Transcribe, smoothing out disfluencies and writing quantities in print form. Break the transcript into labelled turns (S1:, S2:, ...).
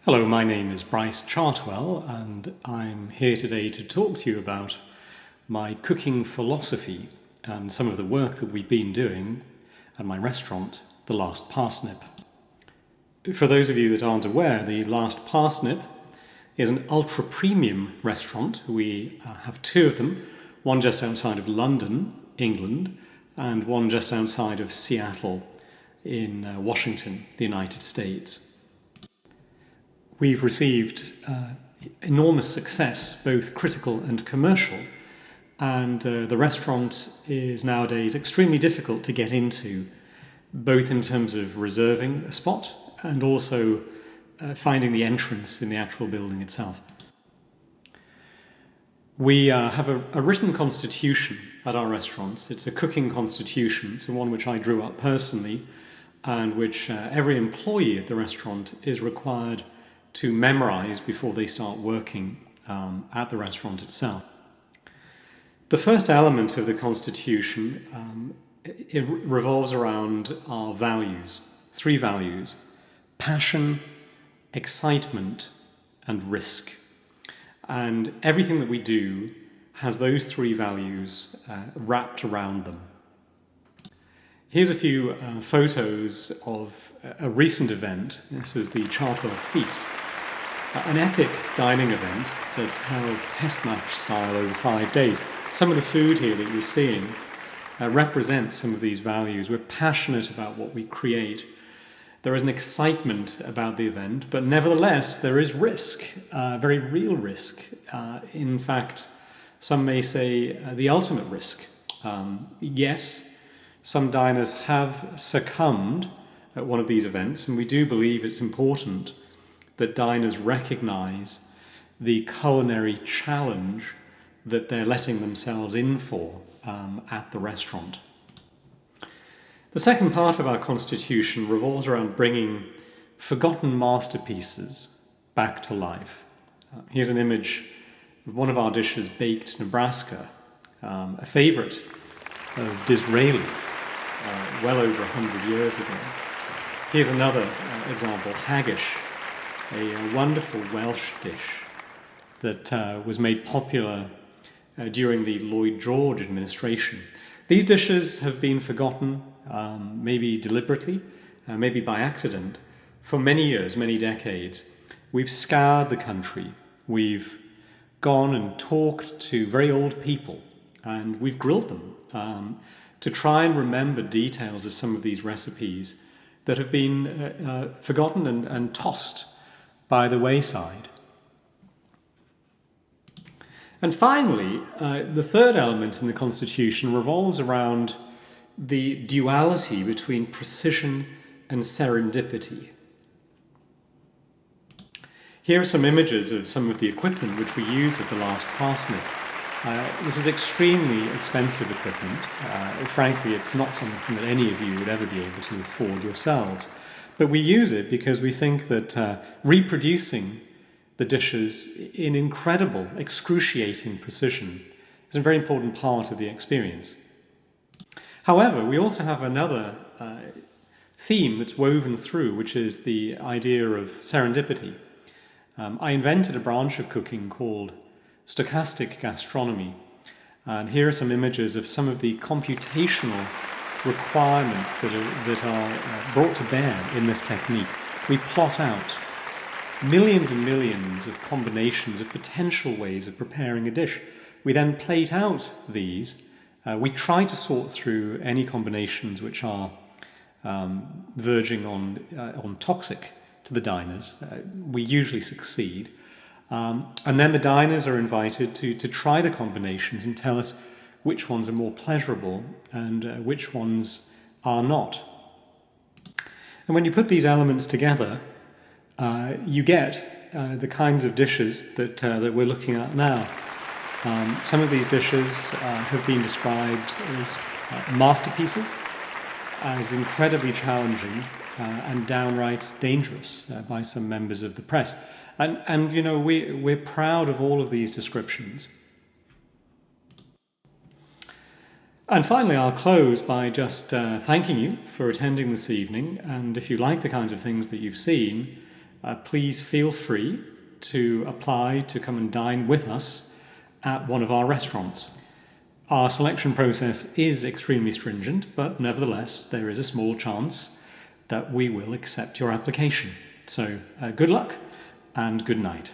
S1: Hello, my name is Bryce Chartwell, and I'm here today to talk to you about my cooking philosophy and some of the work that we've been doing at my restaurant, The Last Parsnip. For those of you that aren't aware, The Last Parsnip is an ultra-premium restaurant. We have two of them, one just outside of London, England, and one just outside of Seattle in Washington, the United States. We've received enormous success, both critical and commercial, and the restaurant is nowadays extremely difficult to get into, both in terms of reserving a spot and also finding the entrance in the actual building itself. We have a written constitution at our restaurants. It's a cooking constitution. It's one which I drew up personally and which every employee at the restaurant is required to memorize before they start working at the restaurant itself. The first element of the Constitution it revolves around our values, three values: passion, excitement, and risk. And everything that we do has those three values wrapped around them. Here's a few photos of a recent event. This is the Chartwell Feast, an epic dining event that's held test match style over 5 days. Some of the food here that you're seeing represents some of these values. We're passionate about what we create. There is an excitement about the event, but nevertheless there is risk, very real risk. In fact, some may say the ultimate risk. Yes, some diners have succumbed at one of these events, and we do believe it's important that diners recognize the culinary challenge that they're letting themselves in for at the restaurant. The second part of our constitution revolves around bringing forgotten masterpieces back to life. Here's an image of one of our dishes, baked Nebraska, a favorite of Disraeli, well over 100 years ago. Here's another example, haggis, a wonderful Welsh dish that was made popular during the Lloyd George administration. These dishes have been forgotten, maybe deliberately, maybe by accident, for many years, many decades. We've scoured the country. We've gone and talked to very old people, and we've grilled them to try and remember details of some of these recipes that have been forgotten and tossed by the wayside. And finally, the third element in the Constitution revolves around the duality between precision and serendipity. Here are some images of some of the equipment which we use at The Last Parsnip. This is extremely expensive equipment. Frankly, it's not something that any of you would ever be able to afford yourselves. But we use it because we think that reproducing the dishes in incredible, excruciating precision is a very important part of the experience. However, we also have another theme that's woven through, which is the idea of serendipity. I invented a branch of cooking called Stochastic Gastronomy, and here are some images of some of the computational requirements that are brought to bear in this technique. We plot out millions and millions of combinations of potential ways of preparing a dish. We then plate out these. We try to sort through any combinations which are verging on toxic to the diners. We usually succeed. And then the diners are invited to try the combinations and tell us which ones are more pleasurable and which ones are not. And when you put these elements together, you get the kinds of dishes that we're looking at now. Some of these dishes have been described as masterpieces, as incredibly challenging and downright dangerous by some members of the press. And you know, we're proud of all of these descriptions. And finally, I'll close by just thanking you for attending this evening. And if you like the kinds of things that you've seen, please feel free to apply to come and dine with us at one of our restaurants. Our selection process is extremely stringent, but nevertheless, there is a small chance that we will accept your application. So good luck and good night.